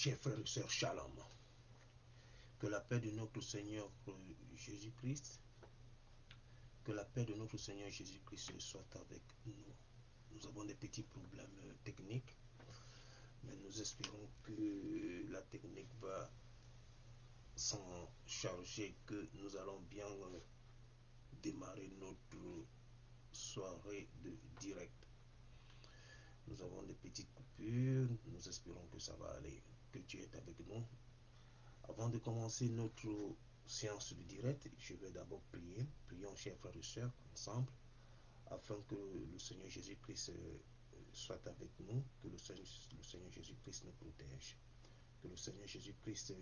Chers frères et sœurs, shalom. Que la paix de notre Seigneur Jésus-Christ, que la paix de notre Seigneur Jésus-Christ soit avec nous. Nous avons des petits problèmes techniques, mais nous espérons que la technique va s'en charger, que nous allons bien démarrer notre soirée de direct. Nous avons des petites coupures, nous espérons que ça va aller, que Dieu est avec nous. Avant de commencer notre séance de direct, je vais d'abord prier. Prions, chers frères et sœurs, ensemble, afin que le Seigneur Jésus-Christ soit avec nous, que le Seigneur Jésus-Christ nous protège, que le Seigneur Jésus-Christ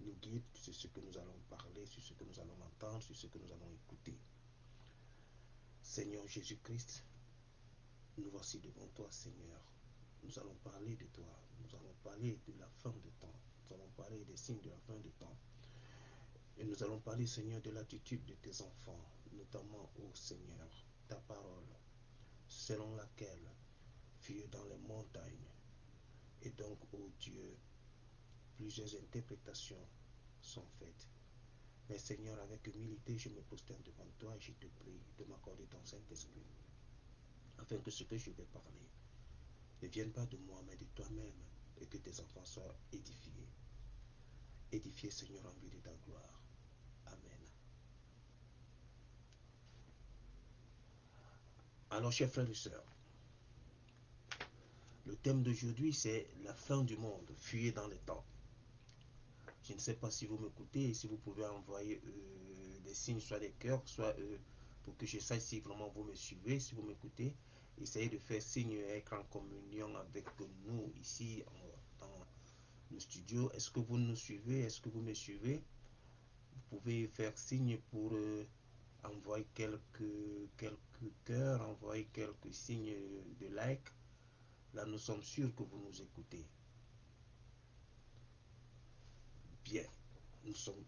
nous guide sur ce que nous allons parler, sur ce que nous allons entendre, sur ce que nous allons écouter. Seigneur Jésus-Christ, nous voici devant toi, Seigneur. Nous allons parler de toi, nous allons parler de la fin de temps, nous allons parler des signes de la fin de temps. Et nous allons parler, Seigneur, de l'attitude de tes enfants, notamment, ô Seigneur, ta parole, selon laquelle, fuyez dans les montagnes. Et donc, ô Dieu, plusieurs interprétations sont faites. Mais Seigneur, avec humilité, je me prosterne devant toi et je te prie de m'accorder ton Saint-Esprit, afin que ce que je vais parler ne vienne pas de moi, mais de toi-même, et que tes enfants soient édifiés. Édifiés, Seigneur, en vue de ta gloire. Amen. Alors, chers frères et sœurs, le thème d'aujourd'hui, c'est la fin du monde, fuyez dans les temps. Je ne sais pas si vous m'écoutez et si vous pouvez envoyer des signes, soit des cœurs, soit pour que je sache si vraiment vous me suivez, si vous m'écoutez. Essayez de faire signe et être en communion avec nous ici dans le studio. Est-ce que vous nous suivez? Est-ce que vous me suivez? Vous pouvez faire signe pour envoyer quelques cœurs, envoyer quelques signes de like. Là, nous sommes sûrs que vous nous écoutez. Bien, nous sommes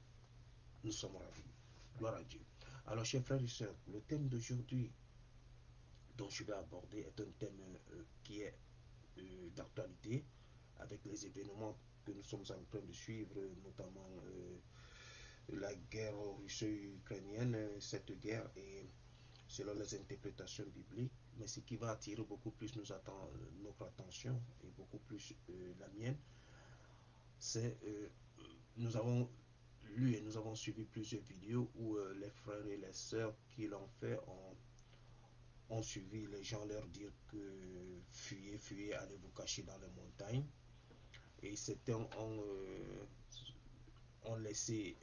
ravis. Gloire à Dieu. Alors, chers frères et sœurs, le thème d'aujourd'hui dont je vais aborder est un thème qui est d'actualité avec les événements que nous sommes en train de suivre, notamment la guerre russo-ukrainienne. Cette guerre est, selon les interprétations bibliques, mais ce qui va attirer beaucoup plus notre attention et beaucoup plus la mienne, c'est nous avons lu et nous avons suivi plusieurs vidéos où les frères et les sœurs qui l'ont fait ont suivi les gens leur dire que fuyez, fuyez, allez vous cacher dans les montagnes. Et certains ont laissé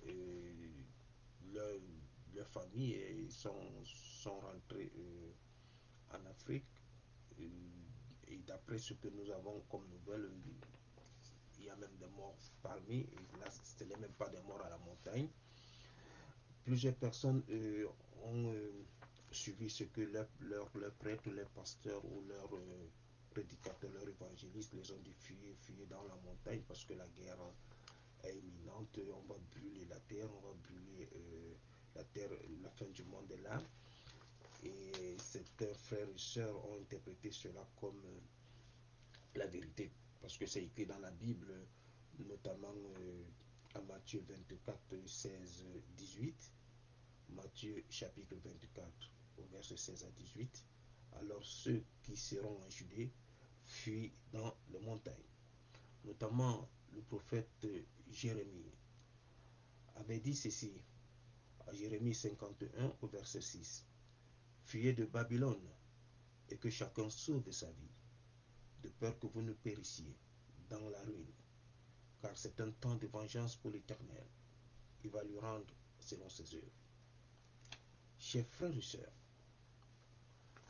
leur famille et sont rentrés en Afrique. Et d'après ce que nous avons comme nouvelle, il y a même des morts parmi, et là ce n'est même pas des morts à la montagne. Plusieurs personnes ont suivi ce que leurs prêtres, leurs pasteurs ou leurs prédicateurs, leurs évangélistes les ont dit fuyez dans la montagne parce que la guerre est imminente, on va brûler la terre, on va brûler la terre, la fin du monde est là. Et certains frères et sœurs ont interprété cela comme la vérité, parce que c'est écrit dans la Bible, notamment à Matthieu 24, 16, 18. Matthieu chapitre 24, au verset 16 à 18. Alors ceux qui seront en Judée fuient dans les montagnes. Notamment le prophète Jérémie avait dit ceci à Jérémie 51 au verset 6. Fuyez de Babylone et que chacun sauve sa vie, de peur que vous ne périssiez dans la ruine, car c'est un temps de vengeance pour l'Éternel. Il va lui rendre selon ses œuvres. Chers frères et sœurs,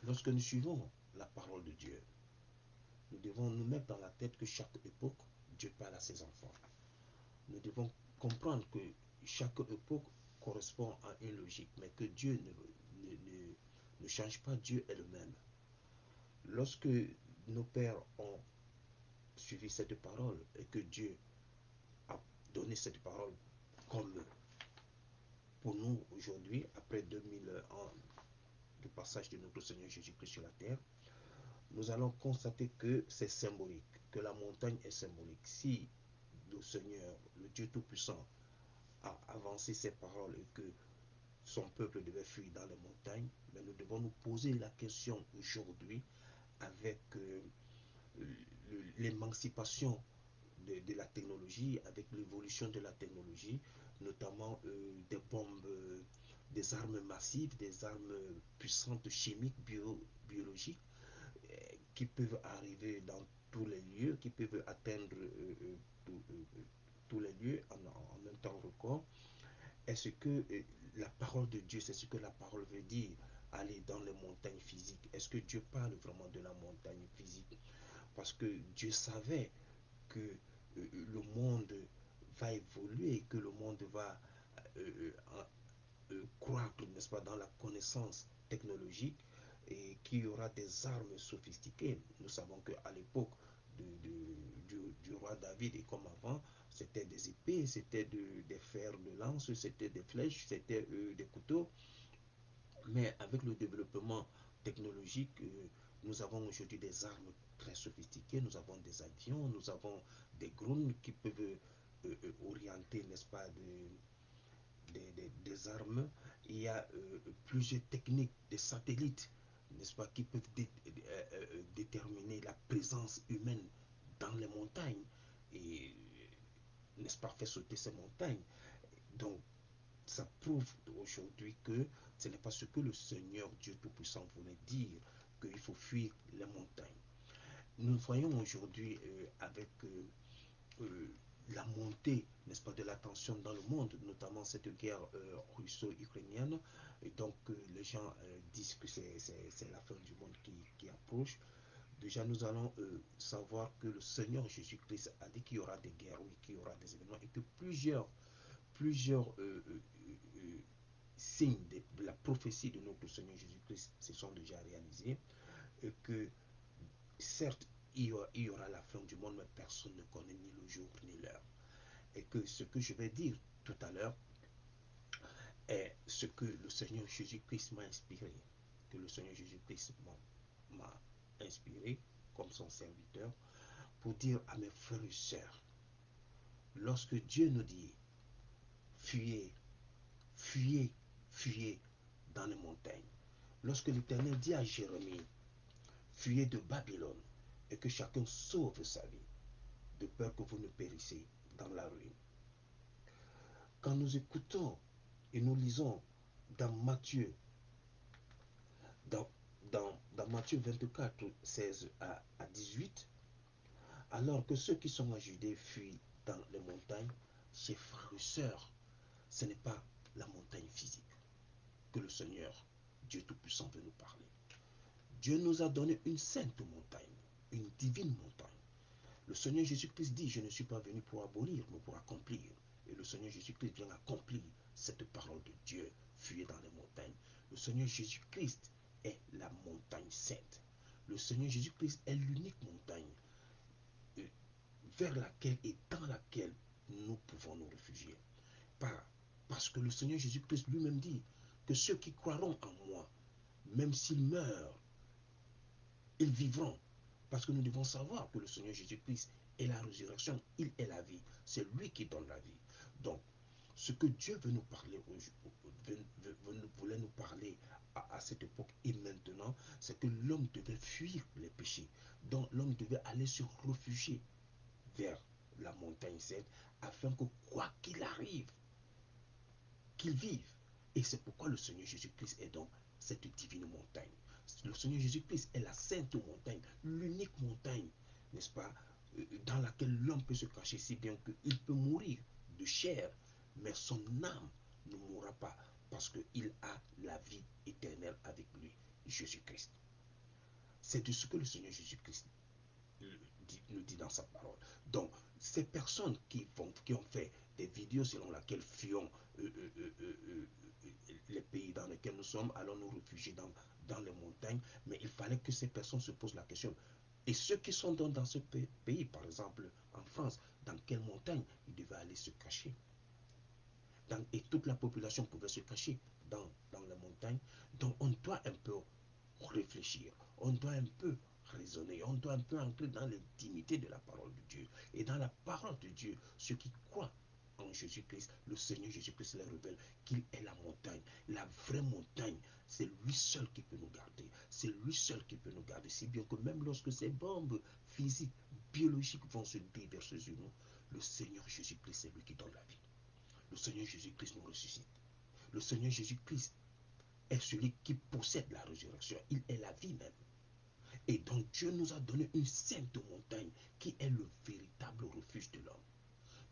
lorsque nous suivons la parole de Dieu, nous devons nous mettre dans la tête que chaque époque, Dieu parle à ses enfants. Nous devons comprendre que chaque époque correspond à une logique, mais que Dieu ne change pas, Dieu est le même. Lorsque nos pères ont suivi cette parole et que Dieu a donné cette parole comme pour nous aujourd'hui, après 2000 ans du passage de notre Seigneur Jésus-Christ sur la terre, nous allons constater que c'est symbolique, que la montagne est symbolique. Si le Seigneur, le Dieu Tout-Puissant, a avancé ses paroles et que son peuple devait fuir dans les montagnes, mais nous devons nous poser la question aujourd'hui avec l'émancipation de la technologie, avec l'évolution de la technologie, notamment des bombes, des armes massives, des armes puissantes chimiques, biologiques, qui peuvent arriver dans tous les lieux, qui peuvent atteindre tous les lieux en un temps record. Est-ce que la parole de Dieu, c'est ce que la parole veut dire, aller dans les montagnes physiques? Est-ce que Dieu parle vraiment de la montagne physique? Parce que Dieu savait que le monde va évoluer, que le monde va euh, croître, n'est-ce pas, dans la connaissance technologique et qu'il y aura des armes sophistiquées. Nous savons qu'à l'époque du roi David et comme avant, c'était des épées, c'était des fers de lance, c'était des flèches, c'était des couteaux. Mais avec le développement technologique, nous avons aujourd'hui des armes très sophistiquées, nous avons des avions, nous avons des drones qui peuvent orienter, n'est-ce pas, des armes. Il y a plusieurs techniques, des satellites, n'est-ce pas, qui peuvent déterminer la présence humaine dans les montagnes et, n'est-ce pas, faire sauter ces montagnes. Donc, ça prouve aujourd'hui que ce n'est pas ce que le Seigneur Dieu Tout-Puissant voulait dire, qu'il faut fuir les montagnes. Nous voyons aujourd'hui avec la montée, n'est-ce pas, de la tension dans le monde, notamment cette guerre russo-ukrainienne. Et donc, les gens disent que c'est la fin du monde qui approche. Déjà, nous allons savoir que le Seigneur Jésus-Christ a dit qu'il y aura des guerres, oui, qu'il y aura des événements, et que plusieurs signes de la prophétie de notre Seigneur Jésus-Christ se sont déjà réalisés, et que certes, il y aura la fin du monde, mais personne ne connaît ni le jour ni l'heure. Et que ce que je vais dire tout à l'heure est ce que le Seigneur Jésus-Christ m'a inspiré, que le Seigneur Jésus-Christ m'a inspiré comme son serviteur, pour dire à mes frères et sœurs, lorsque Dieu nous dit, fuyez, fuyez, fuyez dans les montagnes, lorsque l'Éternel dit à Jérémie, fuyez de Babylone, et que chacun sauve sa vie, de peur que vous ne périssiez dans la ruine. Quand nous écoutons et nous lisons dans Matthieu, dans Matthieu 24, 16 à 18, alors que ceux qui sont en Judée fuient dans les montagnes, chers frères et sœurs, ce n'est pas la montagne physique que le Seigneur, Dieu Tout-Puissant, veut nous parler. Dieu nous a donné une sainte montagne, une divine montagne. Le Seigneur Jésus-Christ dit, je ne suis pas venu pour abolir, mais pour accomplir. Et le Seigneur Jésus-Christ vient accomplir cette parole de Dieu, fuyez dans les montagnes. Le Seigneur Jésus-Christ est la montagne sainte. Le Seigneur Jésus-Christ est l'unique montagne vers laquelle et dans laquelle nous pouvons nous réfugier. Parce que le Seigneur Jésus-Christ lui-même dit que ceux qui croiront en moi, même s'ils meurent, ils vivront. Parce que nous devons savoir que le Seigneur Jésus-Christ est la résurrection, il est la vie. C'est lui qui donne la vie. Donc, ce que Dieu veut nous parler, voulait nous parler à cette époque et maintenant, c'est que l'homme devait fuir les péchés. Donc, l'homme devait aller se réfugier vers la montagne sainte afin que quoi qu'il arrive, qu'il vive. Et c'est pourquoi le Seigneur Jésus-Christ est donc cette divine montagne. Le Seigneur Jésus-Christ est la sainte montagne, l'unique montagne, n'est-ce pas, dans laquelle l'homme peut se cacher si bien qu'il peut mourir de chair, mais son âme ne mourra pas parce qu'il a la vie éternelle avec lui, Jésus-Christ. C'est de ce que le Seigneur Jésus-Christ nous dit dans sa parole. Donc, ces personnes qui ont fait des vidéos selon lesquelles fuyons les pays dans lesquels nous sommes, allons nous réfugier dans les montagnes, mais il fallait que ces personnes se posent la question. Et ceux qui sont dans ce pays, par exemple en France, dans quelle montagne ils devaient aller se cacher? Et toute la population pouvait se cacher dans les montagnes. Donc on doit un peu réfléchir, on doit un peu raisonner, on doit un peu entrer dans l'intimité de la parole de Dieu. Et dans la parole de Dieu, ceux qui croient en Jésus-Christ, le Seigneur Jésus-Christ les révèle qu'il est la montagne, la vraie montagne. C'est lui seul qui peut nous garder. C'est lui seul qui peut nous garder. Si bien que même lorsque ces bombes physiques, biologiques vont se déverser sur nous, le Seigneur Jésus-Christ, c'est lui qui donne la vie. Le Seigneur Jésus-Christ nous ressuscite. Le Seigneur Jésus-Christ est celui qui possède la résurrection. Il est la vie même. Et donc Dieu nous a donné une sainte montagne qui est le véritable refuge de l'homme.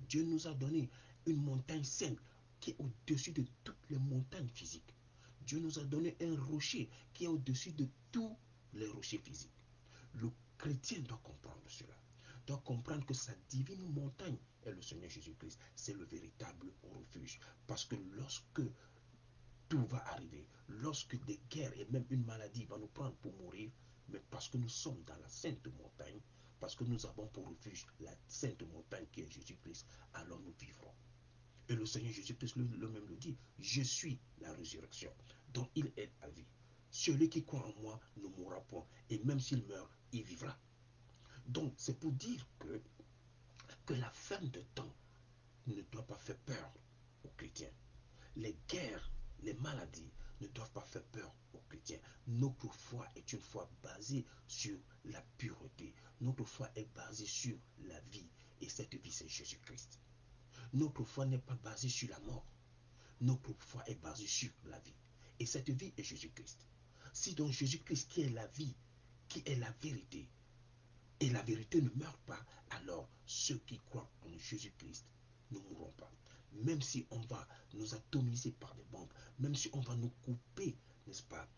Dieu nous a donné une montagne sainte qui est au-dessus de toutes les montagnes physiques. Dieu nous a donné un rocher qui est au-dessus de tous les rochers physiques. Le chrétien doit comprendre cela. Doit comprendre que sa divine montagne est le Seigneur Jésus-Christ. C'est le véritable refuge. Parce que lorsque tout va arriver, lorsque des guerres et même une maladie va nous prendre pour mourir, mais parce que nous sommes dans la sainte montagne, parce que nous avons pour refuge la sainte montagne qui est Jésus-Christ, alors nous vivrons. Et le Seigneur Jésus-Christ lui-même le dit, je suis la résurrection, donc il est la vie. Celui qui croit en moi ne mourra point, et même s'il meurt, il vivra. Donc c'est pour dire que la fin de temps ne doit pas faire peur aux chrétiens. Les guerres, les maladies ne doivent pas faire peur aux chrétiens. Notre foi est une foi basée sur la pureté. Notre foi est basée sur la vie. Et cette vie, c'est Jésus-Christ. Notre foi n'est pas basée sur la mort. Notre foi est basée sur la vie. Et cette vie est Jésus-Christ. Si donc Jésus-Christ qui est la vie, qui est la vérité, et la vérité ne meurt pas, alors ceux qui croient en Jésus-Christ ne mourront pas. Même si on va nous atomiser par des bombes, même si on va nous couper, n'est-ce pas,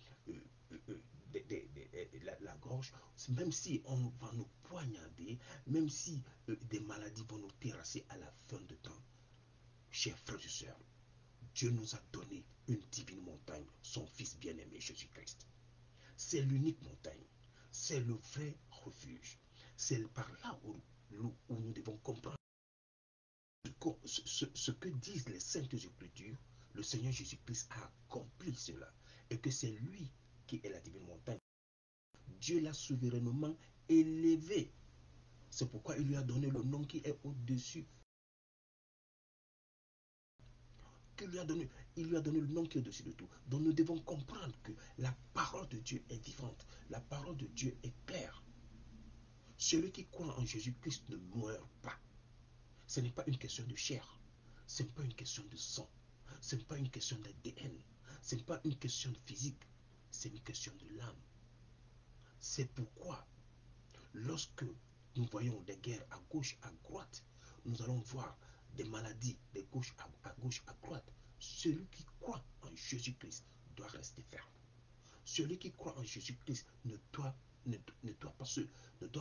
la gorge, même si on va nous poignarder, même si des maladies vont nous terrasser à la fin de temps, chers frères et sœurs, Dieu nous a donné une divine montagne, son Fils bien-aimé Jésus-Christ. C'est l'unique montagne, c'est le vrai refuge. C'est par là où nous devons comprendre ce que disent les Saintes Écritures. Le Seigneur Jésus-Christ a accompli cela et que c'est lui qui est la divine montagne. Dieu l'a souverainement élevé. C'est pourquoi il lui a donné le nom qui est au-dessus. Il lui a donné le nom qui est au-dessus de tout. Donc nous devons comprendre que la parole de Dieu est vivante. La parole de Dieu est claire. Celui qui croit en Jésus-Christ ne meurt pas. Ce n'est pas une question de chair. Ce n'est pas une question de sang. Ce n'est pas une question d'ADN. Ce n'est pas une question de physique. C'est une question de l'âme. C'est pourquoi, lorsque nous voyons des guerres à gauche, à droite, nous allons voir des maladies de gauche à gauche, à droite. Celui qui croit en Jésus-Christ doit rester ferme. Celui qui croit en Jésus-Christ ne doit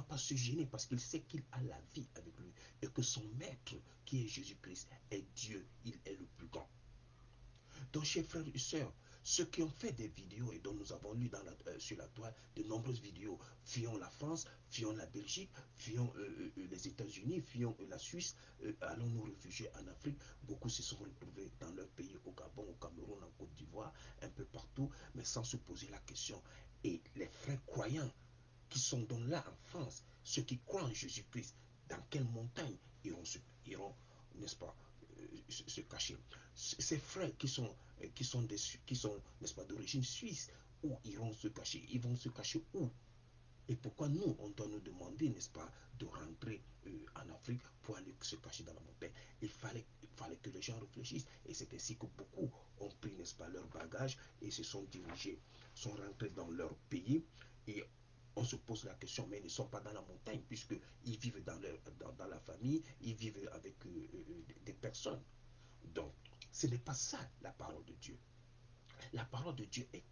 pas se gêner parce qu'il sait qu'il a la vie avec lui et que son maître, qui est Jésus-Christ, est Dieu, il est le plus grand. Donc, chers frères et sœurs, ceux qui ont fait des vidéos et dont nous avons lu sur la toile de nombreuses vidéos, fuyons la France, fuyons la Belgique, fuyons les États-Unis, fuyons la Suisse, allons nous réfugier en Afrique. Beaucoup se sont retrouvés dans leur pays, au Gabon, au Cameroun, en Côte d'Ivoire, un peu partout, mais sans se poser la question. Et les frères croyants qui sont donc là en France, ceux qui croient en Jésus-Christ, dans quelle montagne iront, n'est-ce pas, se cacher? Ces frères qui sont n'est-ce pas, d'origine suisse, où iront se cacher? Ils vont se cacher où? Et pourquoi nous, on doit nous demander, n'est-ce pas, de rentrer en Afrique pour aller se cacher dans la montagne? Il fallait que les gens réfléchissent. Et c'est ainsi que beaucoup ont pris, n'est-ce pas, leur bagage et se sont dirigés, sont rentrés dans leur pays. Et on se pose la question, mais ils ne sont pas dans la montagne, puisqu'ils vivent dans la famille, ils vivent avec des personnes. Donc, ce n'est pas ça la parole de Dieu. La parole de Dieu est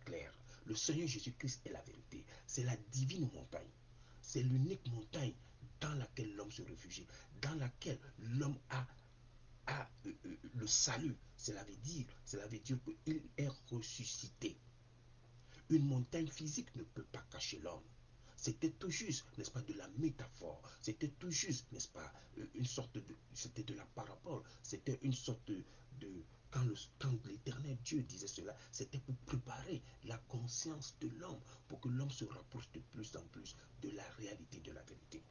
claire. Le Seigneur Jésus-Christ est la vérité. C'est la divine montagne. C'est l'unique montagne dans laquelle l'homme se réfugie, dans laquelle l'homme a le salut. Cela veut dire qu'il est ressuscité. Une montagne physique ne peut pas cacher l'homme. C'était tout juste, n'est-ce pas, de la métaphore. C'était tout juste, n'est-ce pas, c'était de la parabole. C'était une sorte quand l'Éternel Dieu disait cela, c'était pour préparer la conscience de l'homme, pour que que l'homme se rapproche de plus en plus de la réalité de la vérité.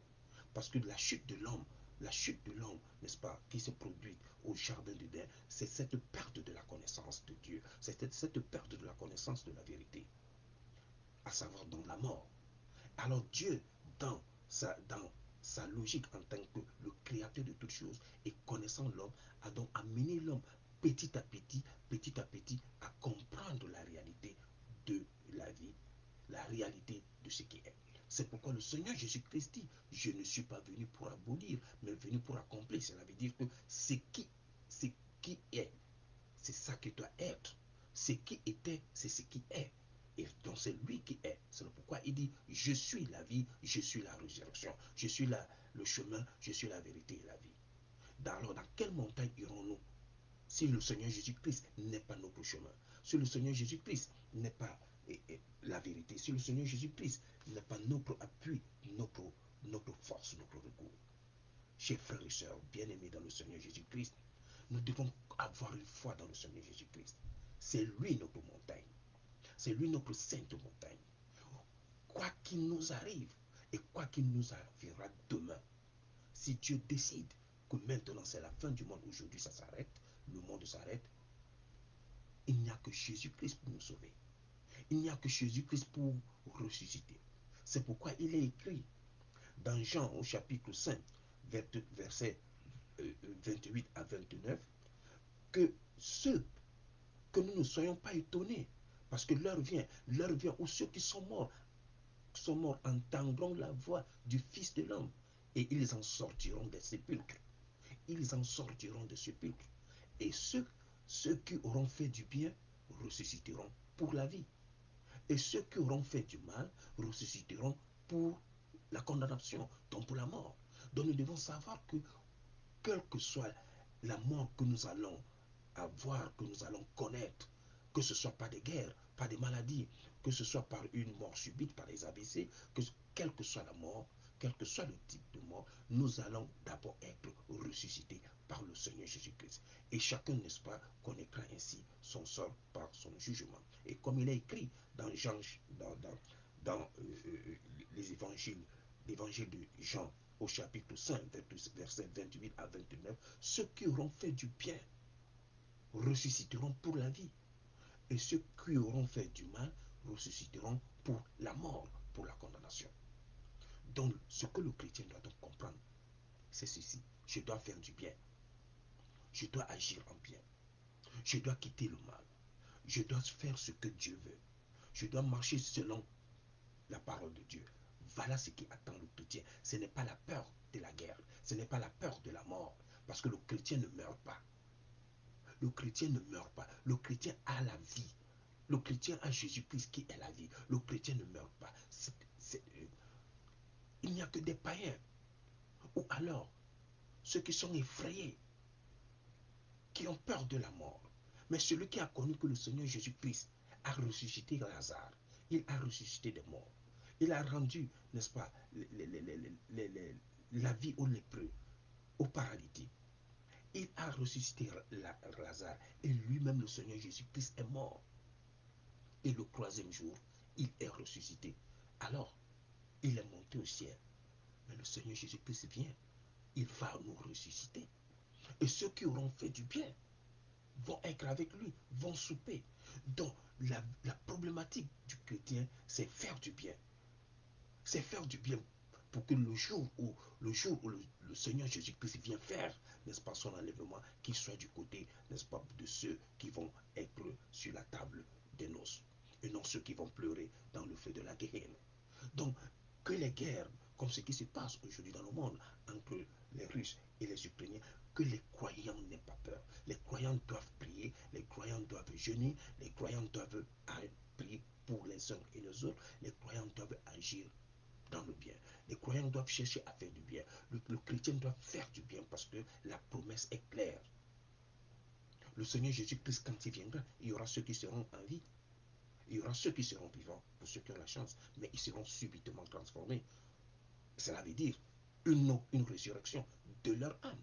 Parce que la chute de l'homme, n'est-ce pas, qui se produit au jardin d'Éden, c'est cette perte de la connaissance de Dieu, c'est cette perte de la connaissance de la vérité, à savoir dans la mort. Alors Dieu, dans sa logique en tant que le créateur de toutes choses et connaissant l'homme, a donc amené l'homme petit à petit à comprendre la réalité de la vie, la réalité de ce qui est. C'est pourquoi le Seigneur Jésus-Christ dit, je ne suis pas venu pour abolir, mais venu pour accomplir. Cela veut dire que ce qui est, c'est ça qui doit être. Ce qui était, c'est ce qui est. Et donc c'est lui qui est. C'est pourquoi il dit, je suis la vie, je suis la résurrection, je suis le chemin, je suis la vérité et la vie. Alors dans quelle montagne irons-nous si le Seigneur Jésus-Christ n'est pas notre chemin, si le Seigneur Jésus-Christ n'est pas la vérité, si le Seigneur Jésus-Christ n'est pas notre appui, notre force, notre recours? Chers frères et sœurs, bien-aimés dans le Seigneur Jésus-Christ, nous devons avoir une foi dans le Seigneur Jésus-Christ. C'est lui notre montagne. C'est lui notre sainte montagne. Quoi qu'il nous arrive et quoi qu'il nous arrivera demain, si Dieu décide que maintenant c'est la fin du monde, aujourd'hui ça s'arrête, le monde s'arrête, il n'y a que Jésus-Christ pour nous sauver. Il n'y a que Jésus-Christ pour ressusciter. C'est pourquoi il est écrit dans Jean au chapitre 5, versets 28 à 29, que nous ne soyons pas étonnés, parce que l'heure vient où ceux qui sont morts entendront la voix du Fils de l'homme, et ils en sortiront des sépulcres. Ils en sortiront des sépulcres. Et ceux qui auront fait du bien ressusciteront pour la vie. Et ceux qui auront fait du mal ressusciteront pour la condamnation, donc pour la mort. Donc nous devons savoir que, quelle que soit la mort que nous allons avoir, que nous allons connaître, que ce soit par des guerres, par des maladies, que ce soit par une mort subite, par des AVC, quelle que soit la mort, quel que soit le type de mort, nous allons d'abord être ressuscités par le Seigneur Jésus-Christ. Et chacun, n'est-ce pas, connaîtra ainsi son sort par son jugement. Et comme il est écrit dans les évangiles, l'évangile de Jean au chapitre 5, versets 28 à 29, ceux qui auront fait du bien ressusciteront pour la vie. Et ceux qui auront fait du mal ressusciteront pour la mort, pour la condamnation. Donc, ce que le chrétien doit donc comprendre, c'est ceci. Je dois faire du bien. Je dois agir en bien. Je dois quitter le mal. Je dois faire ce que Dieu veut. Je dois marcher selon la parole de Dieu. Voilà ce qui attend le chrétien. Ce n'est pas la peur de la guerre. Ce n'est pas la peur de la mort. Parce que le chrétien ne meurt pas. Le chrétien ne meurt pas. Le chrétien a la vie. Le chrétien a Jésus-Christ qui est la vie. Le chrétien ne meurt pas. Il n'y a que des païens. Ou alors, ceux qui sont effrayés, qui ont peur de la mort. Mais celui qui a connu que le Seigneur Jésus-Christ a ressuscité Lazare, il a ressuscité des morts. Il a rendu, n'est-ce pas, la vie aux lépreux, aux paralytiques. Il a ressuscité Lazare. Et lui-même, le Seigneur Jésus-Christ, est mort. Et le troisième jour, il est ressuscité. Alors, il est monté au ciel. Mais le Seigneur Jésus-Christ vient. Il va nous ressusciter. Et ceux qui auront fait du bien vont être avec lui, vont souper. Donc, la problématique du chrétien, c'est faire du bien. C'est faire du bien pour que le jour où le Seigneur Jésus-Christ vient faire, n'est-ce pas, son enlèvement, qu'il soit du côté, n'est-ce pas, de ceux qui vont être sur la table des noces, et non ceux qui vont pleurer dans le feu de la guerre. Donc, que les guerres, comme ce qui se passe aujourd'hui dans le monde, entre les Russes et les Ukrainiens, que les croyants n'aient pas peur. Les croyants doivent prier, les croyants doivent jeûner, les croyants doivent prier pour les uns et les autres, les croyants doivent agir dans le bien. Les croyants doivent chercher à faire du bien. Le chrétien doit faire du bien parce que la promesse est claire. Le Seigneur Jésus-Christ, quand il viendra, il y aura ceux qui seront en vie. Il y aura ceux qui seront vivants, pour ceux qui ont la chance, mais ils seront subitement transformés. Cela veut dire une résurrection de leur âme.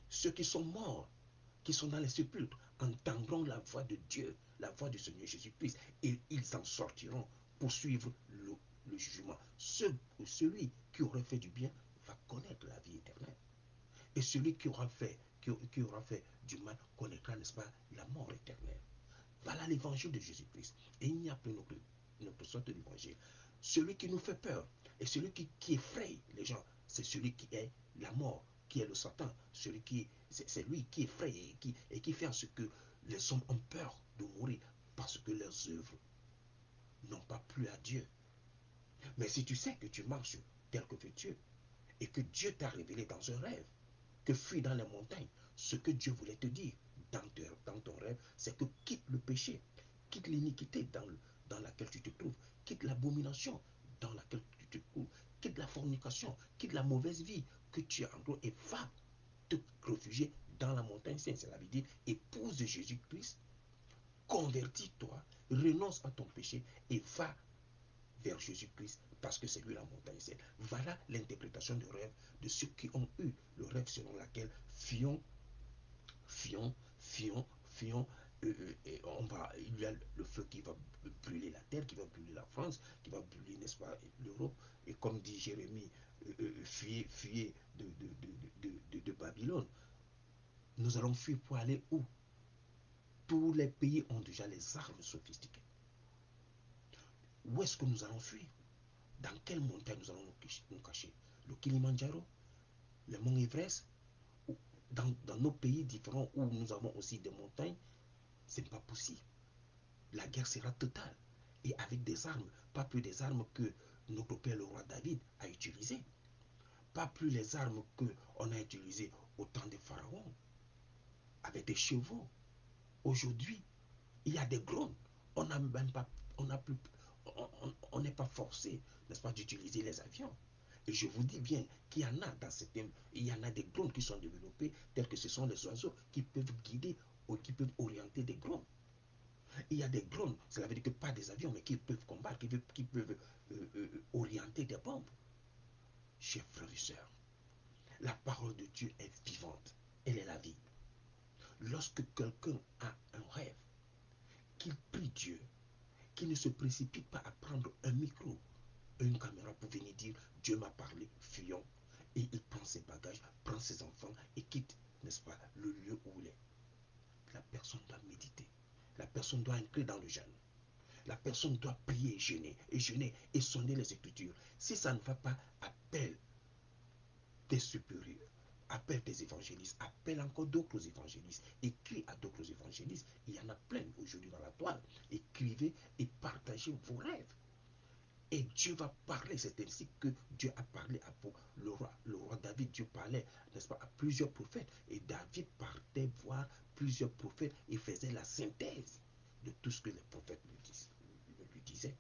Ceux qui sont morts, qui sont dans les sépulcres, entendront la voix de Dieu, la voix du Seigneur Jésus-Christ, et ils en sortiront poursuivre le jugement. Celui qui aurait fait du bien va connaître la vie éternelle. Et celui qui aura fait du mal connaîtra, n'est-ce pas, la mort éternelle. Voilà l'évangile de Jésus-Christ. Et il n'y a plus notre sorte d'évangile. Celui qui nous fait peur et celui qui effraie les gens, c'est celui qui est la mort, qui est le Satan. C'est lui qui effraie et qui fait en ce que les hommes ont peur de mourir parce que leurs œuvres n'ont pas plu à Dieu. Mais si tu sais que tu marches tel que fait Dieu et que Dieu t'a révélé dans un rêve que fuis dans les montagnes, ce que Dieu voulait te dire dans ton rêve, c'est que quitte le péché, quitte l'iniquité dans laquelle tu te trouves, quitte l'abomination dans laquelle tu te trouves, quitte la fornication, quitte la mauvaise vie que tu as en gros et va te réfugier dans la montagne sainte. Cela veut dire épouse de Jésus-Christ, convertis-toi, renonce à ton péché et va vers Jésus-Christ parce que c'est lui la montagne sainte. Voilà l'interprétation du rêve de ceux qui ont eu le rêve selon laquelle Fion, il y a le feu qui va brûler la terre, qui va brûler la France, qui va brûler, n'est-ce pas, l'Europe. Et comme dit Jérémie, fuyez de Babylone. Nous allons fuir pour aller où? Tous les pays ont déjà les armes sophistiquées. Où est-ce que nous allons fuir? Dans quelle montagne nous allons nous cacher? Le Kilimandjaro? Le mont Everest? Dans nos pays différents où nous avons aussi des montagnes, ce n'est pas possible. La guerre sera totale. Et avec des armes, pas plus des armes que notre père le roi David a utilisées. Pas plus les armes qu'on a utilisées au temps des pharaons, avec des chevaux. Aujourd'hui, il y a des drones. On n'a même pas, on n'est pas forcé, n'est-ce pas, d'utiliser les avions. Et je vous dis bien qu'il y en a dans il y en a des drones qui sont développés, tels que ce sont les oiseaux qui peuvent guider ou qui peuvent orienter des drones. Il y a des drones, cela veut dire que pas des avions, mais qui peuvent combattre, qui peuvent orienter des bombes. Chers frères et sœurs, la parole de Dieu est vivante. Elle est la vie. Lorsque quelqu'un a un rêve, qu'il prie Dieu, qu'il ne se précipite pas à prendre un micro, une caméra pour venir dire Dieu m'a parlé, fuyons. Et il prend ses bagages, prend ses enfants et quitte, n'est-ce pas, le lieu où il est. La personne doit méditer. La personne doit entrer dans le jeûne. La personne doit prier et jeûner et sonder les Écritures. Si ça ne va pas, appelle tes supérieurs, appelle tes évangélistes, appelle encore d'autres évangélistes, écris à d'autres évangélistes. Il y en a plein aujourd'hui dans la toile. Écrivez et partagez vos rêves. Et Dieu va parler. C'est ainsi que Dieu a parlé à le roi David. Dieu parlait, n'est-ce pas, à plusieurs prophètes. Et David partait voir plusieurs prophètes et faisait la synthèse de tout ce que les prophètes lui disaient.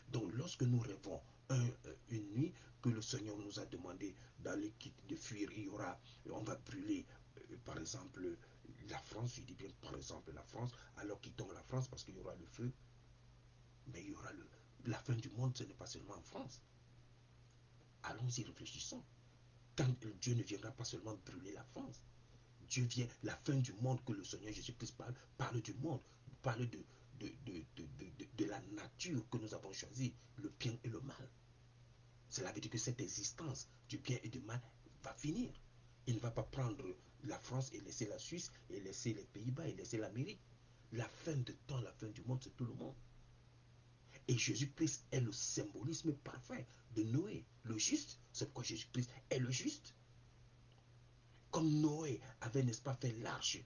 Donc lorsque nous rêvons une nuit que le Seigneur nous a demandé d'aller de fuir, on va brûler, par exemple, la France, je dis bien par exemple la France, alors quittons la France parce qu'il y aura le feu, mais il y aura la fin du monde, ce n'est pas seulement en France. Allons-y, réfléchissons. Quand Dieu ne viendra pas seulement brûler la France, Dieu vient, la fin du monde que le Seigneur Jésus-Christ parle du monde, parle de la nature que nous avons choisie, le bien et le mal. Cela veut dire que cette existence du bien et du mal va finir. Il ne va pas prendre la France et laisser la Suisse et laisser les Pays-Bas et laisser l'Amérique. La fin de temps, la fin du monde, c'est tout le monde. Et Jésus-Christ est le symbolisme parfait de Noé, le juste. C'est pourquoi Jésus-Christ est le juste. Comme Noé avait, n'est-ce pas, fait l'arche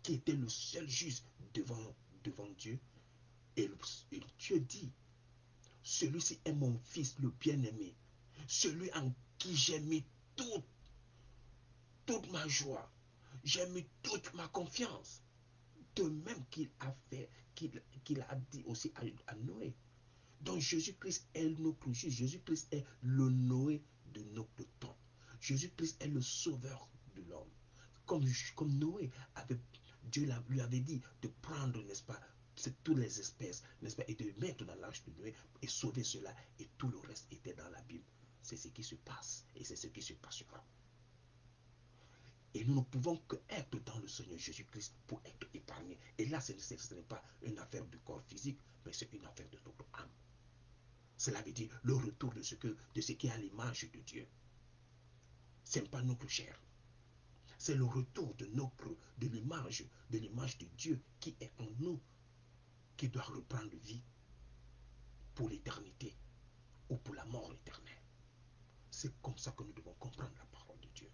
qui était le seul juste devant Dieu. Et Dieu dit, celui-ci est mon fils, le bien-aimé, celui en qui j'ai mis toute ma joie, j'ai mis toute ma confiance. De même qu'il a fait, qu'il a dit aussi à Noé. Donc Jésus-Christ est notre juste. Jésus-Christ est le Noé de notre temps. Jésus-Christ est le sauveur de l'homme. Comme Noé Dieu lui avait dit de prendre, n'est-ce pas, toutes les espèces, n'est-ce pas, et de mettre dans l'arche de Noé et sauver cela. Et tout le reste était dans la Bible. C'est ce qui se passe et c'est ce qui se passera. Et nous ne pouvons qu'être dans le Seigneur Jésus-Christ pour être épargnés. Et là, ce n'est pas une affaire du corps physique, mais c'est une affaire de notre âme. Cela veut dire le retour de ce qui est à l'image de Dieu. Ce n'est pas notre chair. C'est le retour de l'image de Dieu qui est en nous, qui doit reprendre vie pour l'éternité ou pour la mort éternelle. C'est comme ça que nous devons comprendre la parole de Dieu.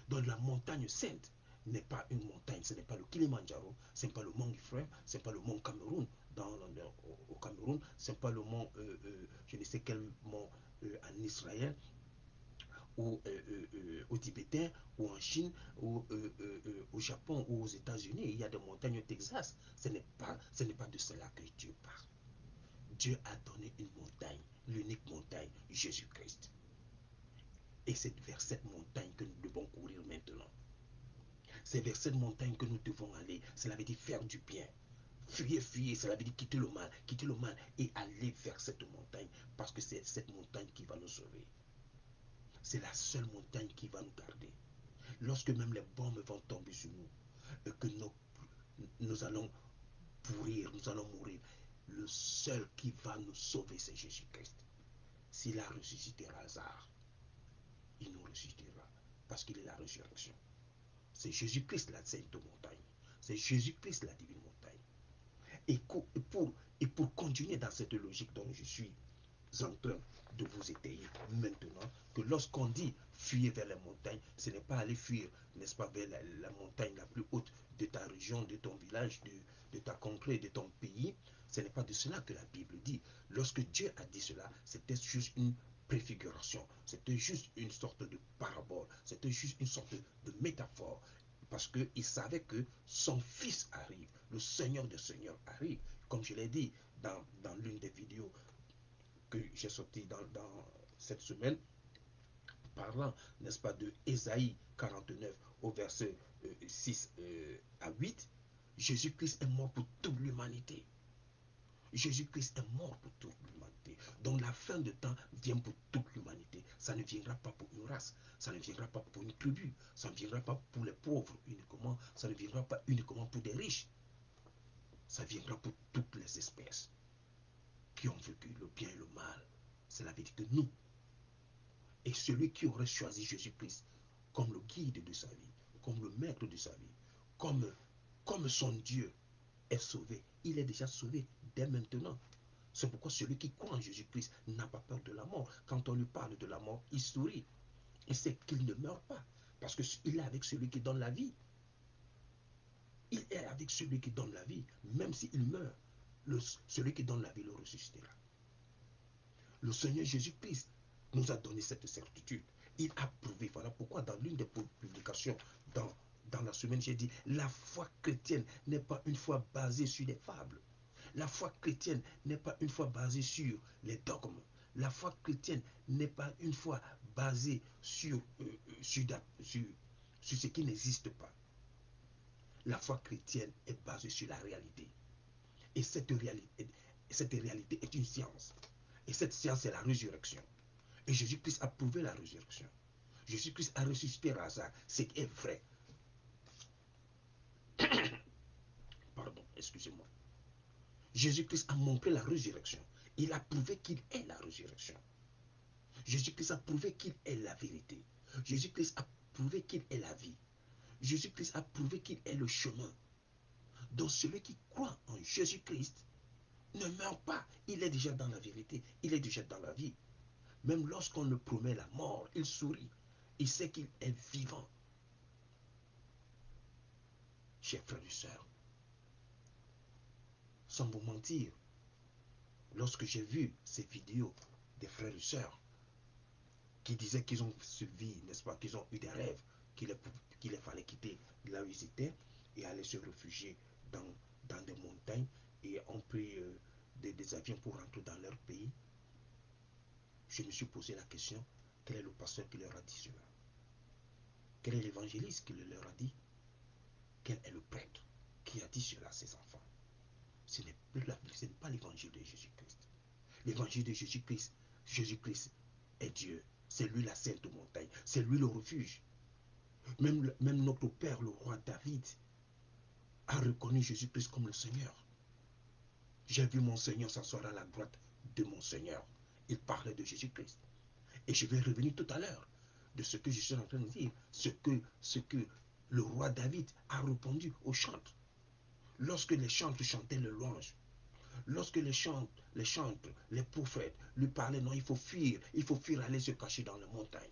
Donc la montagne sainte n'est pas une montagne, ce n'est pas le Kilimandjaro, ce n'est pas le mont Ephraim, ce n'est pas le mont Cameroun au Cameroun, ce n'est pas le mont, je ne sais quel mont en Israël, ou au Tibétain, ou en Chine, ou au Japon, ou aux États-Unis. Il y a des montagnes au Texas. Ce n'est pas de cela que Dieu parle. Dieu a donné une montagne, l'unique montagne, Jésus-Christ. Et c'est vers cette montagne que nous devons courir maintenant. C'est vers cette montagne que nous devons aller. Cela veut dire faire du bien. Fuyez, cela veut dire quitter le mal et aller vers cette montagne. Parce que c'est cette montagne qui va nous sauver. C'est la seule montagne qui va nous garder. Lorsque même les bombes vont tomber sur nous, et que nous allons pourrir, nous allons mourir, le seul qui va nous sauver, c'est Jésus-Christ. S'il a ressuscité Lazare, il nous ressuscitera parce qu'il est la résurrection. C'est Jésus-Christ la sainte montagne. C'est Jésus-Christ la divine montagne. Et pour continuer dans cette logique dont je suis en train de vous étayer maintenant, que lorsqu'on dit fuir vers les montagnes, ce n'est pas aller fuir, n'est-ce pas, vers la montagne la plus haute de ta région, de ton village, de ta contrée, de ton pays. Ce n'est pas de cela que la Bible dit. Lorsque Dieu a dit cela, c'était juste une préfiguration, c'était juste une sorte de parabole, c'était juste une sorte de métaphore, parce qu'il savait que son fils arrive, le Seigneur des Seigneurs arrive. Comme je l'ai dit dans l'une des vidéos que j'ai sorti dans cette semaine, parlant, n'est-ce pas, de Ésaïe 49 au verset 6 à 8, Jésus-Christ est mort pour toute l'humanité. Jésus-Christ est mort pour toute l'humanité. Donc la fin de temps vient pour toute l'humanité. Ça ne viendra pas pour une race, ça ne viendra pas pour une tribu, ça ne viendra pas pour les pauvres uniquement, ça ne viendra pas uniquement pour des riches. Ça viendra pour toutes les espèces qui ont vécu le bien et le mal. Cela veut dire que nous, et celui qui aurait choisi Jésus-Christ comme le guide de sa vie, comme le maître de sa vie, comme son Dieu, est sauvé. Il est déjà sauvé dès maintenant. C'est pourquoi celui qui croit en Jésus-Christ n'a pas peur de la mort. Quand on lui parle de la mort, il sourit. Il sait qu'il ne meurt pas. Parce qu'il est avec celui qui donne la vie. Il est avec celui qui donne la vie. Même s'il meurt, celui qui donne la vie le ressuscitera. Le Seigneur Jésus-Christ nous a donné cette certitude. Il a prouvé. Voilà pourquoi dans l'une des publications, dans la semaine, j'ai dit, la foi chrétienne n'est pas une foi basée sur des fables. La foi chrétienne n'est pas une foi basée sur les dogmes. La foi chrétienne n'est pas une foi basée sur ce qui n'existe pas. La foi chrétienne est basée sur la réalité. Et cette réalité est une science. Et cette science, c'est la résurrection. Et Jésus-Christ a prouvé la résurrection. Jésus-Christ a ressuscité Lazare, ce qui est vrai. Pardon, excusez-moi. Jésus-Christ a montré la résurrection. Il a prouvé qu'il est la résurrection. Jésus-Christ a prouvé qu'il est la vérité. Jésus-Christ a prouvé qu'il est la vie. Jésus-Christ a prouvé qu'il est le chemin. Donc celui qui croit en Jésus-Christ ne meurt pas. Il est déjà dans la vérité. Il est déjà dans la vie. Même lorsqu'on le promet la mort, il sourit. Il sait qu'il est vivant. Chers frères et sœurs, sans vous mentir, lorsque j'ai vu ces vidéos des frères et sœurs qui disaient qu'ils ont suivi, n'est-ce pas, qu'ils ont eu des rêves, qu'il fallait quitter là où ils étaient et aller se réfugier dans des montagnes et ont pris des avions pour rentrer dans leur pays, je me suis posé la question, quel est le pasteur qui leur a dit cela? Quel est l'évangéliste qui le leur a dit? Quel est le prêtre qui a dit cela à ses enfants? Ce n'est pas l'évangile de Jésus-Christ. L'évangile de Jésus-Christ, Jésus-Christ est Dieu. C'est lui la sainte montagne. C'est lui le refuge. Même notre père, le roi David, a reconnu Jésus-Christ comme le Seigneur. J'ai vu mon Seigneur s'asseoir à la droite de mon Seigneur. Il parlait de Jésus-Christ. Et je vais revenir tout à l'heure de ce que je suis en train de dire, ce que le roi David a répondu aux chantres. Lorsque les chantres chantaient le louange, lorsque les chantres, les prophètes lui parlaient, non, il faut fuir, aller se cacher dans les montagnes.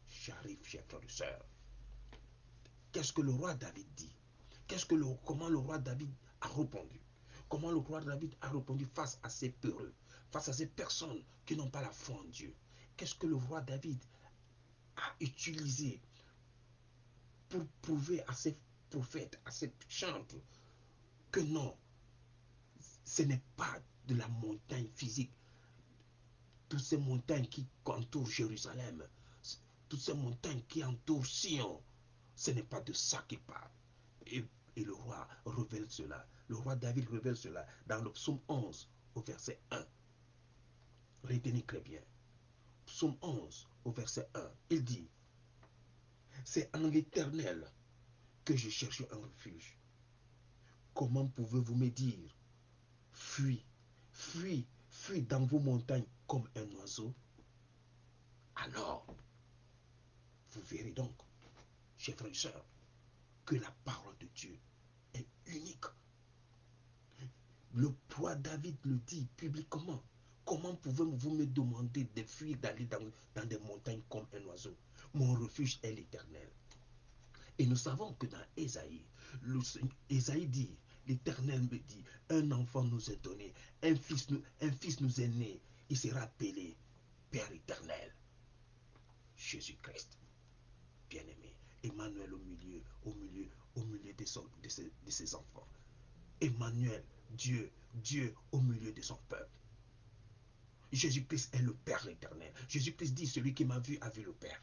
J'arrive, chers frères et sœurs. Qu'est-ce que le roi David dit? Comment le roi David a répondu? Comment le roi David a répondu face à ces peureux, face à ces personnes qui n'ont pas la foi en Dieu? Qu'est-ce que le roi David a utilisé pour prouver à ces prophètes, à ces chantres, que non, ce n'est pas de la montagne physique, toutes ces montagnes qui entourent Jérusalem, toutes ces montagnes qui entourent Sion, ce n'est pas de ça qu'il parle. Et le roi révèle cela. Le roi David révèle cela dans le psaume 11, au verset 1. Retenez très bien. Psaume 11, au verset 1. Il dit, c'est en l'Éternel que je cherche un refuge. Comment pouvez-vous me dire, fuis, fuis, fuis dans vos montagnes comme un oiseau? Alors, vous verrez donc, chers frères et sœurs, que la parole de Dieu est unique. Le roi David le dit publiquement. Comment pouvez-vous me demander de fuir, d'aller dans des montagnes comme un oiseau? Mon refuge est l'Éternel. Et nous savons que dans Ésaïe, Ésaïe dit, l'Éternel me dit, un enfant nous est donné, un fils nous est né, il sera appelé Père éternel. Jésus-Christ, bien-aimé, Emmanuel au milieu de ses enfants. Emmanuel, Dieu au milieu de son peuple. Jésus-Christ est le Père éternel. Jésus-Christ dit, celui qui m'a vu a vu le Père.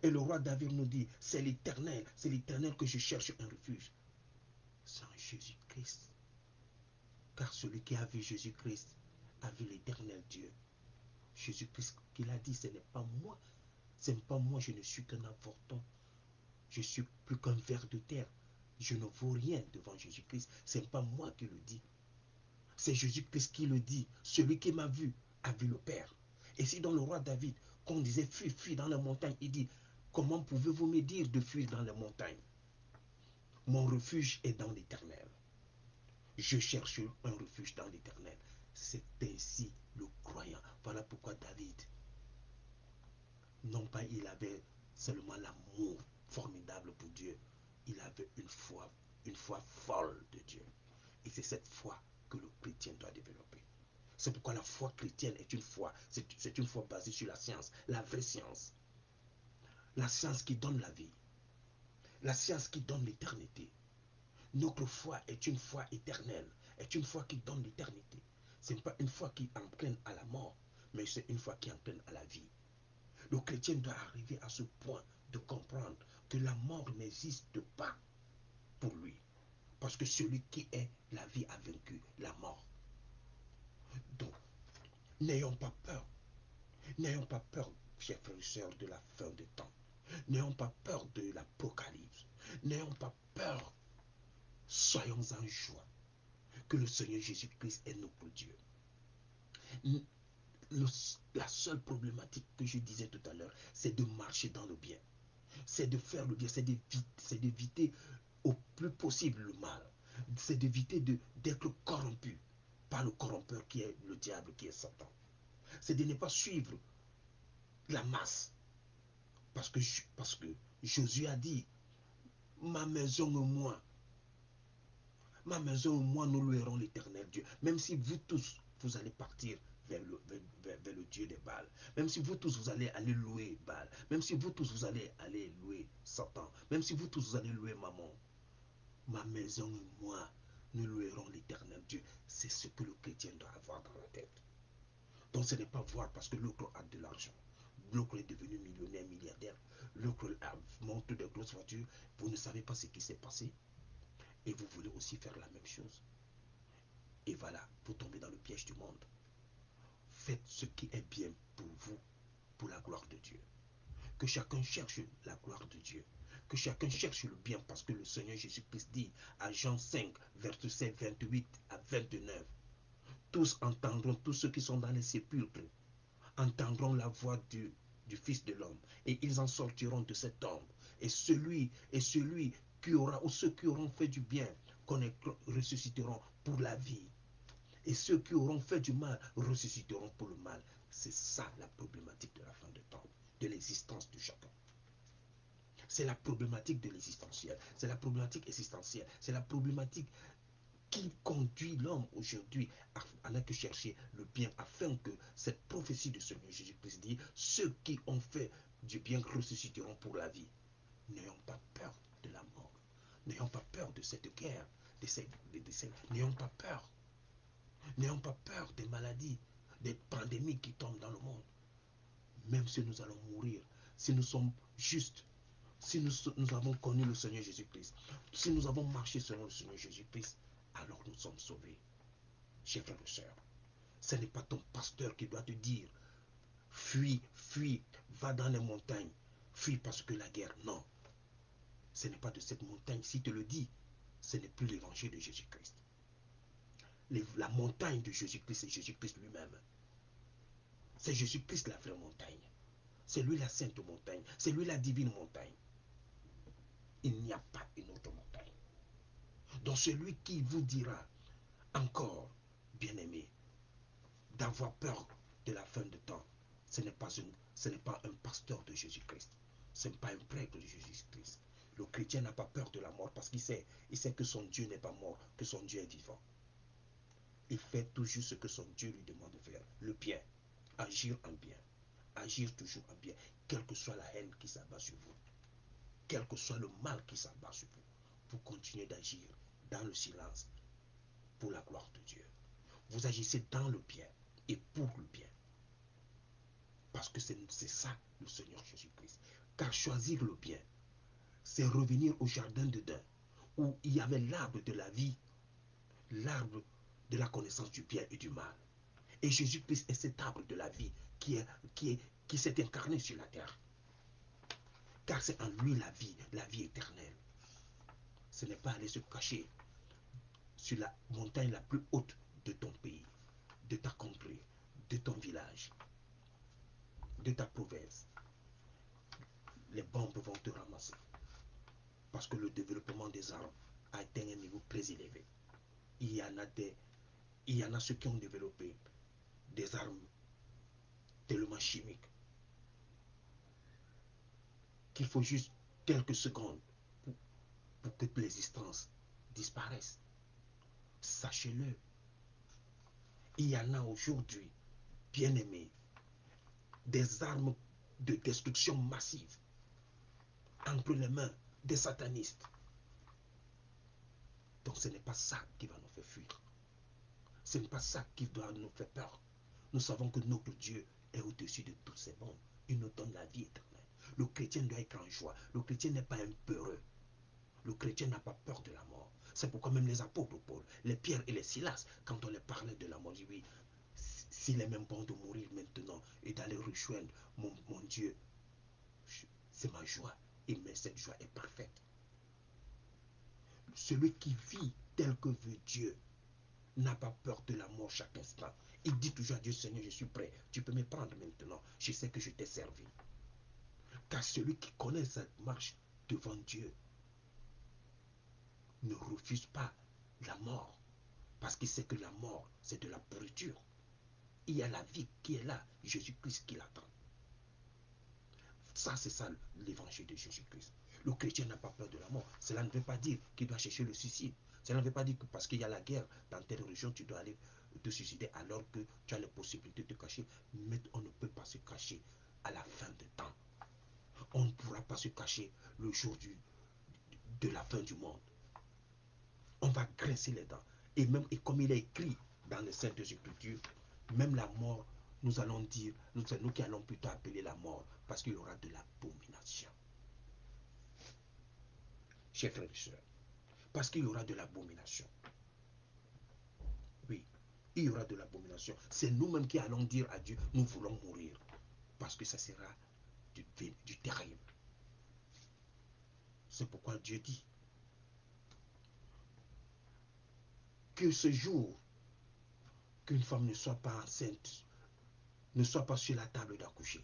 Et le roi David nous dit, c'est l'Éternel que je cherche un refuge. Sans Jésus-Christ. Car celui qui a vu Jésus-Christ a vu l'Éternel Dieu. Jésus-Christ qu'il a dit, ce n'est pas moi. Ce n'est pas moi, je ne suis qu'un avorton. Je suis plus qu'un ver de terre. Je ne vaux rien devant Jésus-Christ. Ce n'est pas moi qui le dis. C'est Jésus-Christ qui le dit. Celui qui m'a vu a vu le Père. Et si dans le roi David, quand on disait fuis, fuis dans la montagne, il dit, comment pouvez-vous me dire de fuir dans les montagnes? Mon refuge est dans l'Éternel. Je cherche un refuge dans l'Éternel. C'est ainsi le croyant. Voilà pourquoi David, non pas il avait seulement l'amour formidable pour Dieu, il avait une foi folle de Dieu. Et c'est cette foi que le chrétien doit développer. C'est pourquoi la foi chrétienne est une foi, c'est une foi basée sur la science, la vraie science. La science qui donne la vie, la science qui donne l'éternité. Notre foi est une foi éternelle, est une foi qui donne l'éternité. Ce n'est pas une foi qui entraîne à la mort, mais c'est une foi qui entraîne à la vie. Le chrétien doit arriver à ce point de comprendre que la mort n'existe pas pour lui. Parce que celui qui est la vie a vaincu la mort. Donc, n'ayons pas peur. N'ayons pas peur, chers frères et sœurs, de la fin des temps. N'ayons pas peur de l'Apocalypse. N'ayons pas peur. Soyons en joie que le Seigneur Jésus-Christ est notre Dieu. La seule problématique que je disais tout à l'heure, c'est de marcher dans le bien. C'est de faire le bien, c'est d'éviter au plus possible le mal. C'est d'éviter d'être corrompu par le corrompeur qui est le diable, qui est Satan. C'est de ne pas suivre la masse. Parce que Josué a dit, ma maison et moi, nous louerons l'Éternel Dieu. Même si vous tous, vous allez partir vers le Dieu des Baals. Même si vous tous, vous allez louer Baal. Même si vous tous, vous allez louer Satan. Même si vous tous, vous allez louer Mammon. Ma maison et moi, nous louerons l'Éternel Dieu. C'est ce que le chrétien doit avoir dans la tête. Donc ce n'est pas voir parce que l'autre a de l'argent. L'autre est devenu millionnaire, milliardaire. L'autre a monté de grosses voitures. Vous ne savez pas ce qui s'est passé. Et vous voulez aussi faire la même chose. Et voilà, vous tombez dans le piège du monde. Faites ce qui est bien pour vous, pour la gloire de Dieu. Que chacun cherche la gloire de Dieu. Que chacun cherche le bien parce que le Seigneur Jésus-Christ dit à Jean 5, verset 28 à 29, tous entendront, tous ceux qui sont dans les sépulcres, entendront la voix du Fils de l'homme, et ils en sortiront de cette tombe. Et celui qui aura, ou ceux qui auront fait du bien, ressusciteront pour la vie. Et ceux qui auront fait du mal ressusciteront pour le mal. C'est ça la problématique de la fin de temps, de l'existence de chacun. C'est la problématique de l'existentiel, c'est la problématique existentielle, c'est la problématique qui conduit l'homme aujourd'hui à ne que chercher le bien, afin que cette prophétie de Seigneur Jésus-Christ dit, ceux qui ont fait du bien ressusciteront pour la vie. N'ayons pas peur de la mort, n'ayons pas peur de cette guerre, n'ayons pas peur. N'ayons pas peur des maladies, des pandémies qui tombent dans le monde. Même si nous allons mourir, si nous sommes justes, si nous avons connu le Seigneur Jésus-Christ, si nous avons marché selon le Seigneur Jésus-Christ, alors nous sommes sauvés. Chers frères et sœurs, ce n'est pas ton pasteur qui doit te dire, fuis, fuis, va dans les montagnes, fuis parce que la guerre, non. Ce n'est pas de cette montagne, s'il te le dit, ce n'est plus l'évangile de Jésus-Christ. La montagne de Jésus-Christ, c'est Jésus-Christ lui-même. C'est Jésus-Christ la vraie montagne. C'est lui la sainte montagne. C'est lui la divine montagne. Il n'y a pas une autre montagne. Donc celui qui vous dira encore, bien-aimé, d'avoir peur de la fin de temps, ce n'est pas un pasteur de Jésus-Christ. Ce n'est pas un prêtre de Jésus-Christ. Le chrétien n'a pas peur de la mort parce qu'il sait que son Dieu n'est pas mort, que son Dieu est vivant. Il fait toujours ce que son Dieu lui demande de faire. Le bien, agir en bien. Agir toujours en bien, quelle que soit la haine qui s'abat sur vous, quel que soit le mal qui s'abat sur vous, vous continuez d'agir dans le silence pour la gloire de Dieu. Vous agissez dans le bien et pour le bien. Parce que c'est ça le Seigneur Jésus-Christ. Car choisir le bien, c'est revenir au jardin d'Éden, où il y avait l'arbre de la vie, l'arbre de la connaissance du bien et du mal. Et Jésus-Christ est cet arbre de la vie qui s'est incarné sur la terre. Car c'est en lui la vie éternelle. Ce n'est pas aller se cacher sur la montagne la plus haute de ton pays, de ta contrée, de ton village, de ta province. Les bombes vont te ramasser. Parce que le développement des armes a atteint un niveau très élevé. Il y en a ceux qui ont développé des armes tellement chimiques qu'il faut juste quelques secondes pour que l'existence disparaisse. Sachez-le. Il y en a aujourd'hui, bien aimés, des armes de destruction massive entre les mains des satanistes. Donc ce n'est pas ça qui va nous faire fuir. Ce n'est pas ça qui doit nous faire peur. Nous savons que notre Dieu est au-dessus de toutes ces bombes. Il nous donne la vie éternelle. Le chrétien doit être en joie. Le chrétien n'est pas un peureux. Le chrétien n'a pas peur de la mort. C'est pourquoi même les apôtres Paul, les Pierre et les Silas, quand on les parlait de la mort, dit oui, s'il est même bon de mourir maintenant et d'aller rejoindre mon Dieu, c'est ma joie. Et mais cette joie est parfaite. Celui qui vit tel que veut Dieu n'a pas peur de la mort chaque instant. Il dit toujours à Dieu, Seigneur, je suis prêt. Tu peux me prendre maintenant. Je sais que je t'ai servi. Car celui qui connaît cette marche devant Dieu ne refuse pas la mort. Parce qu'il sait que la mort, c'est de la pourriture. Il y a la vie qui est là. Jésus-Christ qui l'attend. Ça, c'est ça l'évangile de Jésus-Christ. Le chrétien n'a pas peur de la mort. Cela ne veut pas dire qu'il doit chercher le suicide. Cela ne veut pas dire que parce qu'il y a la guerre dans telle région, tu dois aller te suicider alors que tu as la possibilité de te cacher. Mais on ne peut pas se cacher à la fin des temps. On ne pourra pas se cacher le jour de la fin du monde. On va grincer les dents. Et même, et comme il est écrit dans les Saintes Écritures, même la mort, nous allons dire, c'est nous qui allons plutôt appeler la mort, parce qu'il y aura de l'abomination. Chers frères et sœurs, parce qu'il y aura de l'abomination. Oui, il y aura de l'abomination. C'est nous-mêmes qui allons dire à Dieu, nous voulons mourir, parce que ça sera du terrible. C'est pourquoi Dieu dit que ce jour qu'une femme ne soit pas enceinte, ne soit pas sur la table d'accoucher.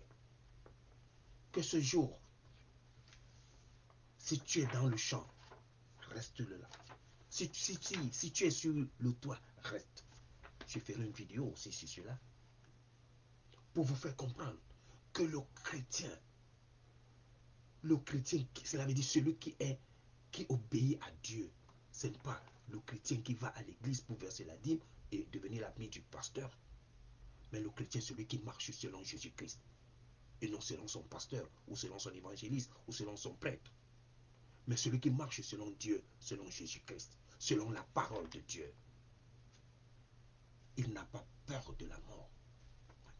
Que ce jour, si tu es dans le champ, reste là. Si tu es sur le toit, reste. Je ferai une vidéo aussi sur cela pour vous faire comprendre que le chrétien, cela veut dire celui qui obéit à Dieu. Ce n'est pas le chrétien qui va à l'église pour verser la dîme et devenir l'ami du pasteur. Mais le chrétien, celui qui marche selon Jésus-Christ et non selon son pasteur ou selon son évangéliste ou selon son prêtre. Mais celui qui marche selon Dieu, selon Jésus-Christ, selon la parole de Dieu, il n'a pas peur de la mort.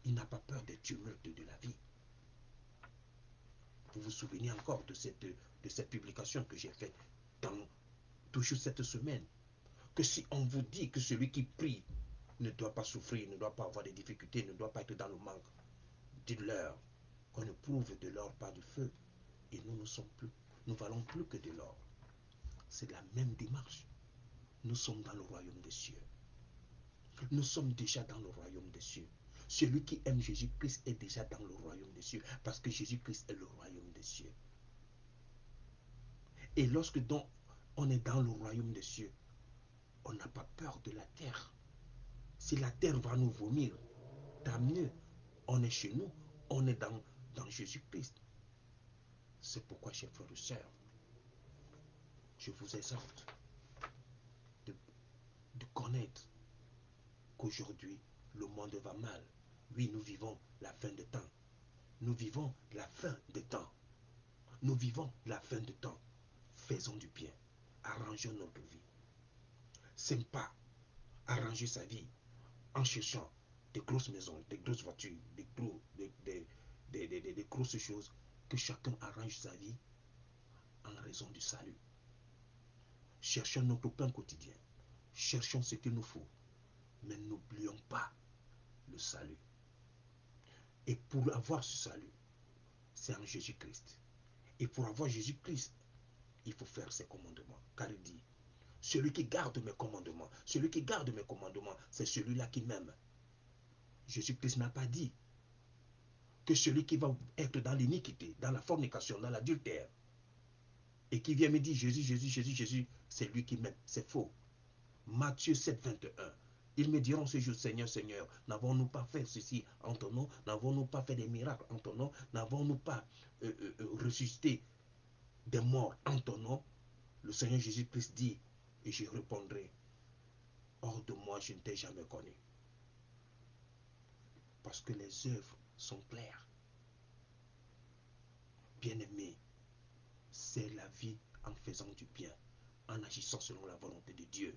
Il n'a pas peur des tumultes de la vie. Vous vous souvenez encore de cette publication que j'ai faite toujours cette semaine, que si on vous dit que celui qui prie ne doit pas souffrir, ne doit pas avoir des difficultés, ne doit pas être dans le manque, dites-leur qu'on ne prouve de l'or pas du feu. Et nous valons plus que de l'or. C'est la même démarche. Nous sommes dans le royaume des cieux. Nous sommes déjà dans le royaume des cieux. Celui qui aime Jésus-Christ est déjà dans le royaume des cieux, parce que Jésus-Christ est le royaume des cieux. Et lorsque donc on est dans le royaume des cieux, on n'a pas peur de la terre. Si la terre va nous vomir, tant mieux. On est chez nous, on est dans Jésus-Christ. C'est pourquoi, chers frères et sœurs, je vous exhorte de connaître qu'aujourd'hui, le monde va mal. Oui, nous vivons la fin des temps. Nous vivons la fin des temps. Nous vivons la fin des temps. Faisons du bien. Arrangeons notre vie. Ce n'est pas arranger sa vie en cherchant des grosses maisons, des grosses voitures, des grosses choses, que chacun arrange sa vie en raison du salut. Cherchons notre pain quotidien. Cherchons ce qu'il nous faut. Mais n'oublions pas le salut. Et pour avoir ce salut, c'est en Jésus-Christ. Et pour avoir Jésus-Christ, il faut faire ses commandements. Car il dit, celui qui garde mes commandements, c'est celui-là qui m'aime. Jésus-Christ n'a pas dit que celui qui va être dans l'iniquité, dans la fornication, dans l'adultère, et qui vient me dire Jésus, c'est lui qui m'aime. C'est faux. Matthieu 7, 21. Ils me diront ce jour, Seigneur, Seigneur, n'avons-nous pas fait ceci en ton nom? N'avons-nous pas fait des miracles en ton nom? N'avons-nous pas ressuscité des morts en ton nom? Le Seigneur Jésus-Christ dit, et je répondrai, hors de moi, je ne t'ai jamais connu. Parce que les œuvres sont claires. Bien-aimé, c'est la vie en faisant du bien, en agissant selon la volonté de Dieu,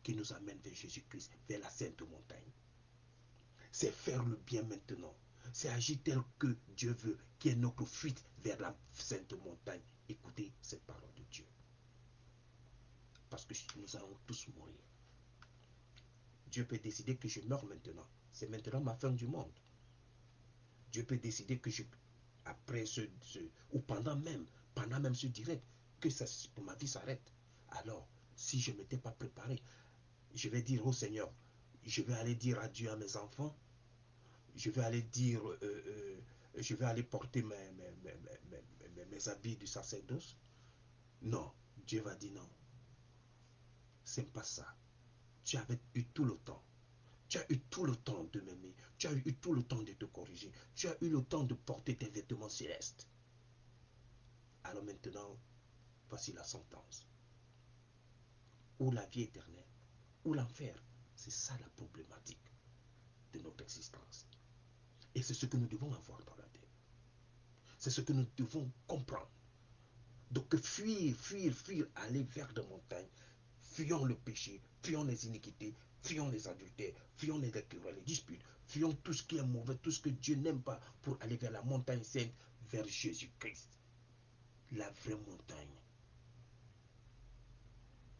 qui nous amène vers Jésus-Christ, vers la sainte montagne. C'est faire le bien maintenant. C'est agir tel que Dieu veut, qui est notre fuite vers la sainte montagne. Écoutez cette parole de Dieu. Parce que nous allons tous mourir. Dieu peut décider que je meurs maintenant. C'est maintenant ma fin du monde. Dieu peut décider que après ou pendant même ce direct, que ma vie s'arrête. Alors, si je ne m'étais pas préparé, je vais dire au Seigneur, je vais aller dire adieu à mes enfants, je vais aller dire, je vais aller porter mes habits du sacerdoce. Non, Dieu va dire non. C'est pas ça. Tu avais eu tout le temps. Tu as eu tout le temps de m'aimer. Tu as eu tout le temps de te corriger. Tu as eu le temps de porter tes vêtements célestes. Alors maintenant, voici la sentence. Ou la vie éternelle, ou l'enfer. C'est ça la problématique de notre existence. Et c'est ce que nous devons avoir dans la tête. C'est ce que nous devons comprendre. Donc fuir, aller vers des montagnes. Fuyons le péché, fuyons les iniquités, fuyons les adultères, fuyons les querelles, les disputes, fuyons tout ce qui est mauvais, tout ce que Dieu n'aime pas, pour aller vers la montagne sainte, vers Jésus-Christ. La vraie montagne.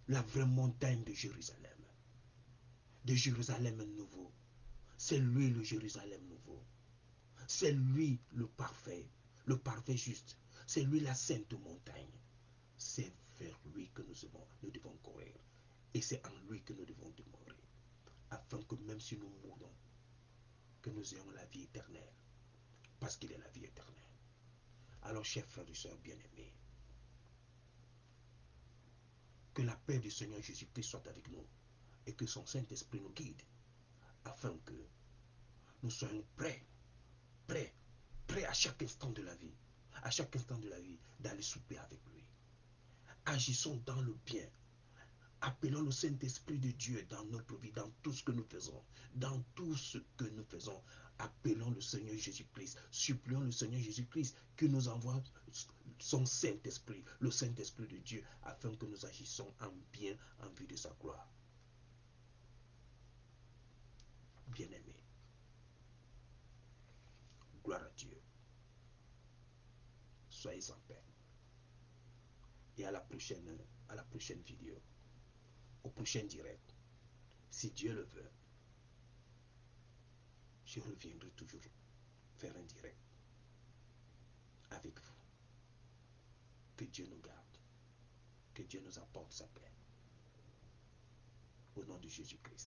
La vraie montagne de Jérusalem. De Jérusalem nouveau. C'est lui le Jérusalem nouveau. C'est lui le parfait juste. C'est lui la sainte montagne. C'est vers lui que nous devons courir. Et c'est en lui que nous devons demeurer. même si nous mourons, que nous ayons la vie éternelle, parce qu'il est la vie éternelle. Alors, chers frères et sœurs bien-aimés, que la paix du Seigneur Jésus-Christ soit avec nous et que son Saint-Esprit nous guide afin que nous soyons prêts à chaque instant de la vie, d'aller souper avec lui. Agissons dans le bien. Appelons le Saint-Esprit de Dieu dans notre vie, dans tout ce que nous faisons. Appelons le Seigneur Jésus-Christ. Supplions le Seigneur Jésus-Christ qui nous envoie son Saint-Esprit, le Saint-Esprit de Dieu, afin que nous agissons en bien en vue de sa gloire. Bien-aimés, gloire à Dieu. Soyez en paix. Et à la prochaine vidéo, au prochain direct. Si Dieu le veut, je reviendrai toujours faire un direct avec vous. Que Dieu nous garde. Que Dieu nous apporte sa paix. Au nom de Jésus-Christ.